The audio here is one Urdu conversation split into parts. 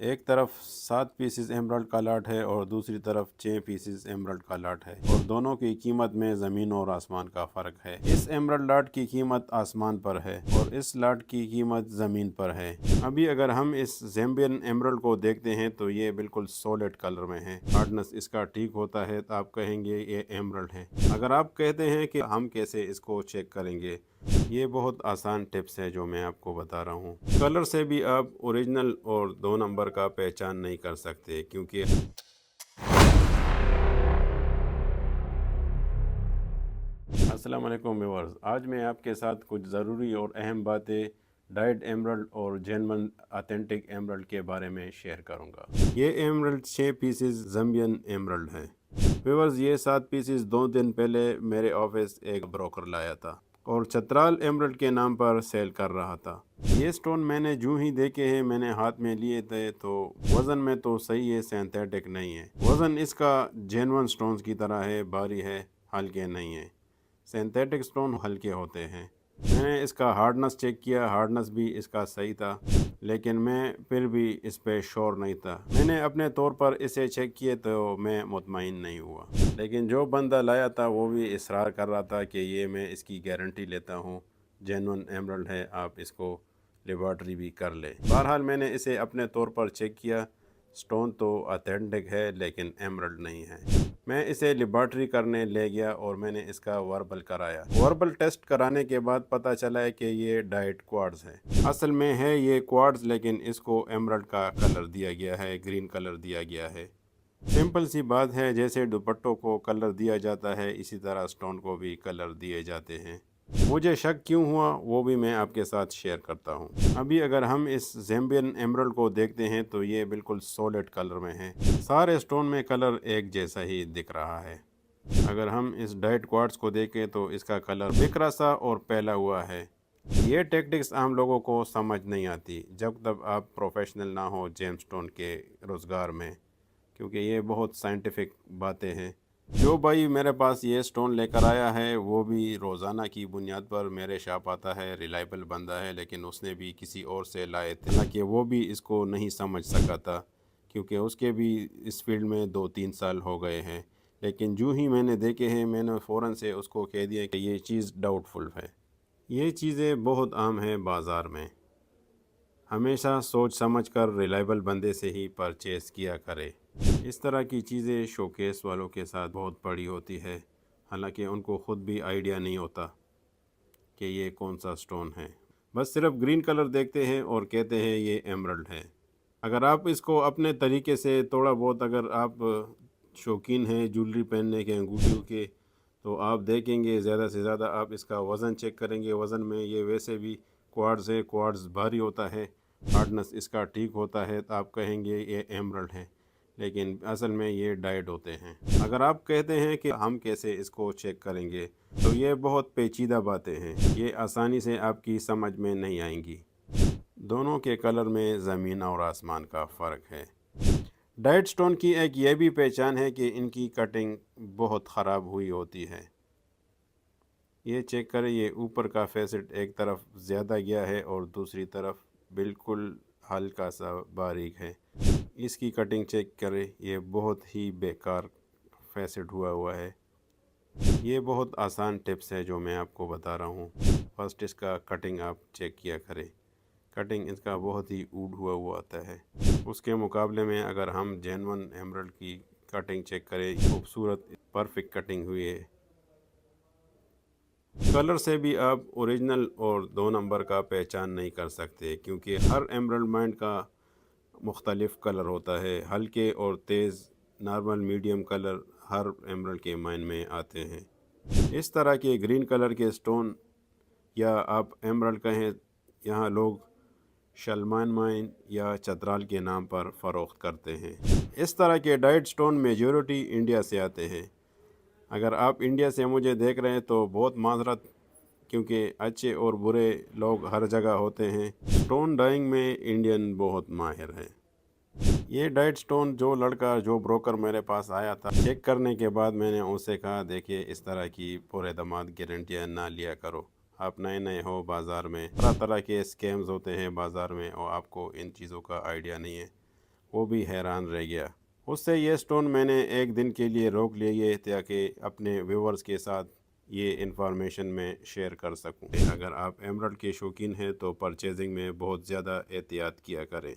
ایک طرف 7 پیسز ایمرلڈ کا لاٹ ہے اور دوسری طرف 6 پیسز ایمرلڈ کا لاٹ ہے، اور دونوں کی قیمت میں زمین اور آسمان کا فرق ہے۔ اس ایمرلڈ لاٹ کی قیمت آسمان پر ہے اور اس لاٹ کی قیمت زمین پر ہے۔ ابھی اگر ہم اس زیمبین ایمرلڈ کو دیکھتے ہیں تو یہ بالکل سولڈ کلر میں ہے، ہارڈنس اس کا ٹھیک ہوتا ہے تو آپ کہیں گے یہ ایمرلڈ ہے۔ اگر آپ کہتے ہیں کہ ہم کیسے اس کو چیک کریں گے، یہ بہت آسان ٹپس ہے جو میں آپ کو بتا رہا ہوں۔ کلر سے بھی آپ اوریجنل اور 2 نمبر کا پہچان نہیں کر سکتے، کیونکہ السلام علیکم ویورز، آج میں آپ کے ساتھ کچھ ضروری اور اہم باتیں ڈائیڈ ایمرلڈ اور جینون آتھینٹک ایمرلڈ کے بارے میں شیئر کروں گا۔ یہ ایمرلڈ 6 پیسز زمبین ایمرلڈ ہے۔ ویورز، یہ 7 پیسز 2 دن پہلے میرے آفس ایک بروکر لایا تھا اور چترال ایمرلڈ کے نام پر سیل کر رہا تھا۔ یہ سٹون میں نے جو ہی دیکھے ہیں، میں نے ہاتھ میں لیے تھے تو وزن میں تو صحیح ہے، سینتھیٹک نہیں ہے۔ وزن اس کا جینون سٹونز کی طرح ہے، بھاری ہے، ہلکے نہیں ہے۔ سینتھیٹک سٹون ہلکے ہوتے ہیں۔ میں نے اس کا ہارڈنس چیک کیا، ہارڈنس بھی اس کا صحیح تھا، لیکن میں پھر بھی اس پہ شور نہیں تھا۔ میں نے اپنے طور پر اسے چیک کیے تو میں مطمئن نہیں ہوا، لیکن جو بندہ لایا تھا وہ بھی اصرار کر رہا تھا کہ یہ میں اس کی گارنٹی لیتا ہوں، جینون ایمرلڈ ہے، آپ اس کو لیبارٹری بھی کر لے۔ بہرحال میں نے اسے اپنے طور پر چیک کیا، سٹون تو آتھینٹک ہے لیکن ایمرلڈ نہیں ہے۔ میں اسے لیبارٹری کرنے لے گیا اور میں نے اس کا وربل کرایا۔ وربل ٹیسٹ کرانے کے بعد پتہ چلا ہے کہ یہ ڈائٹ کوارٹز ہے۔ اصل میں ہے یہ کوارٹز، لیکن اس کو ایمرلڈ کا کلر دیا گیا ہے، گرین کلر دیا گیا ہے۔ سمپل سی بات ہے، جیسے دوپٹوں کو کلر دیا جاتا ہے اسی طرح سٹون کو بھی کلر دیے جاتے ہیں۔ مجھے شک کیوں ہوا وہ بھی میں آپ کے ساتھ شیئر کرتا ہوں۔ ابھی اگر ہم اس زیمبین ایمرلڈ کو دیکھتے ہیں تو یہ بالکل سولڈ کلر میں ہے، سارے سٹون میں کلر ایک جیسا ہی دکھ رہا ہے۔ اگر ہم اس ڈائٹ کوارٹز کو دیکھیں تو اس کا کلر بکھرا سا اور پھیلا ہوا ہے۔ یہ ٹیکٹکس عام لوگوں کو سمجھ نہیں آتی جب تک آپ پروفیشنل نہ ہو جیم سٹون کے روزگار میں، کیونکہ یہ بہت سائنٹیفک باتیں ہیں۔ جو بھائی میرے پاس یہ سٹون لے کر آیا ہے وہ بھی روزانہ کی بنیاد پر میرے شاپ آتا ہے، ریلائبل بندہ ہے، لیکن اس نے بھی کسی اور سے لائے تھے، حالانکہ وہ بھی اس کو نہیں سمجھ سکا تھا، کیونکہ اس کے بھی اس فیلڈ میں 2-3 سال ہو گئے ہیں۔ لیکن جو ہی میں نے دیکھے ہیں، میں نے فوراً سے اس کو کہہ دیا کہ یہ چیز ڈاؤٹ فل ہے۔ یہ چیزیں بہت عام ہیں بازار میں، ہمیشہ سوچ سمجھ کر ریلائبل بندے سے ہی پرچیز کیا کرے۔ اس طرح کی چیزیں شوکیس والوں کے ساتھ بہت پڑی ہوتی ہے، حالانکہ ان کو خود بھی آئیڈیا نہیں ہوتا کہ یہ کون سا سٹون ہے، بس صرف گرین کلر دیکھتے ہیں اور کہتے ہیں یہ ایمرلڈ ہے۔ اگر آپ اس کو اپنے طریقے سے تھوڑا بہت، اگر آپ شوقین ہیں جولری پہننے کے، انگوٹھیوں کے، تو آپ دیکھیں گے زیادہ سے زیادہ آپ اس کا وزن چیک کریں گے۔ وزن میں یہ ویسے بھی کوارٹز ہے، کوارٹز بھاری ہوتا ہے، ہارڈنس اس کا ٹھیک ہوتا ہے تو آپ کہیں گے یہ ایمرلڈ ہے، لیکن اصل میں یہ ڈائیڈ ہوتے ہیں۔ اگر آپ کہتے ہیں کہ ہم کیسے اس کو چیک کریں گے، تو یہ بہت پیچیدہ باتیں ہیں، یہ آسانی سے آپ کی سمجھ میں نہیں آئیں گی۔ دونوں کے کلر میں زمین اور آسمان کا فرق ہے۔ ڈائٹ سٹون کی ایک یہ بھی پہچان ہے کہ ان کی کٹنگ بہت خراب ہوئی ہوتی ہے۔ یہ چیک کریں، یہ اوپر کا فیسٹ ایک طرف زیادہ گیا ہے اور دوسری طرف بالکل ہلکا سا باریک ہے۔ اس کی کٹنگ چیک کریں، یہ بہت ہی بیکار فیسٹ ہوا ہے۔ یہ بہت آسان ٹپس ہے جو میں آپ کو بتا رہا ہوں۔ فرسٹ اس کا کٹنگ آپ چیک کیا کریں، کٹنگ اس کا بہت ہی اوڈ ہوا آتا ہے۔ اس کے مقابلے میں اگر ہم جینون ایمرلڈ کی کٹنگ چیک کریں، خوبصورت پرفیکٹ کٹنگ ہوئی ہے۔ کلر سے بھی آپ اوریجنل اور 2 نمبر کا پہچان نہیں کر سکتے، کیونکہ ہر ایمرلڈ مائنڈ کا مختلف کلر ہوتا ہے، ہلکے اور تیز، نارمل، میڈیم کلر ہر ایمرلڈ کے مائنڈ میں آتے ہیں۔ اس طرح کے گرین کلر کے سٹون، یا آپ ایمرلڈ کہیں، یہاں لوگ شلمان مائن یا چترال کے نام پر فروخت کرتے ہیں۔ اس طرح کے ڈائٹ سٹون میجورٹی انڈیا سے آتے ہیں۔ اگر آپ انڈیا سے مجھے دیکھ رہے ہیں تو بہت معذرت، کیونکہ اچھے اور برے لوگ ہر جگہ ہوتے ہیں۔ سٹون ڈائنگ میں انڈین بہت ماہر ہے۔ یہ ڈائٹ سٹون جو لڑکا، جو بروکر میرے پاس آیا تھا، چیک کرنے کے بعد میں نے ان سے کہا، دیکھیے اس طرح کی پورے اعتماد گارنٹیاں نہ لیا کرو، آپ نئے نئے ہو بازار میں، طرح طرح کے اسکیمز ہوتے ہیں بازار میں اور آپ کو ان چیزوں کا آئیڈیا نہیں ہے۔ وہ بھی حیران رہ گیا۔ اس سے یہ سٹون میں نے ایک دن کے لیے روک لیے تاکہ اپنے ویورز کے ساتھ یہ انفارمیشن میں شیئر کر سکوں۔ اگر آپ ایمرلڈ کے شوقین ہیں تو پرچیزنگ میں بہت زیادہ احتیاط کیا کریں۔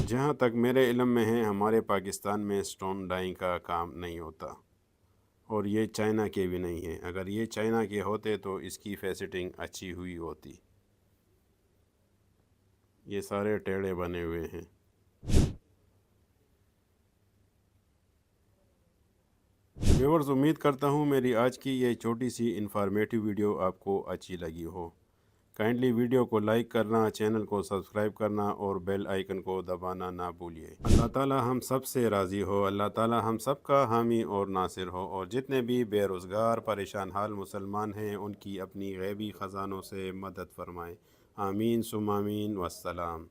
جہاں تک میرے علم میں ہے ہمارے پاکستان میں سٹون ڈائنگ کا کام نہیں ہوتا، اور یہ چائنا کے بھی نہیں ہیں۔ اگر یہ چائنا کے ہوتے تو اس کی فیسٹنگ اچھی ہوئی ہوتی۔ یہ سارے ٹیڑے بنے ہوئے ہیں۔ ویورز، امید کرتا ہوں میری آج کی یہ چھوٹی سی انفارمیٹیو ویڈیو آپ کو اچھی لگی ہو۔ کائنڈلی ویڈیو کو لائک کرنا، چینل کو سبسکرائب کرنا اور بیل آئیکن کو دبانا نہ بھولیے۔ اللہ تعالی ہم سب سے راضی ہو، اللہ تعالی ہم سب کا حامی اور ناصر ہو، اور جتنے بھی بے روزگار پریشان حال مسلمان ہیں ان کی اپنی غیبی خزانوں سے مدد فرمائے۔ آمین ثم آمین، والسلام۔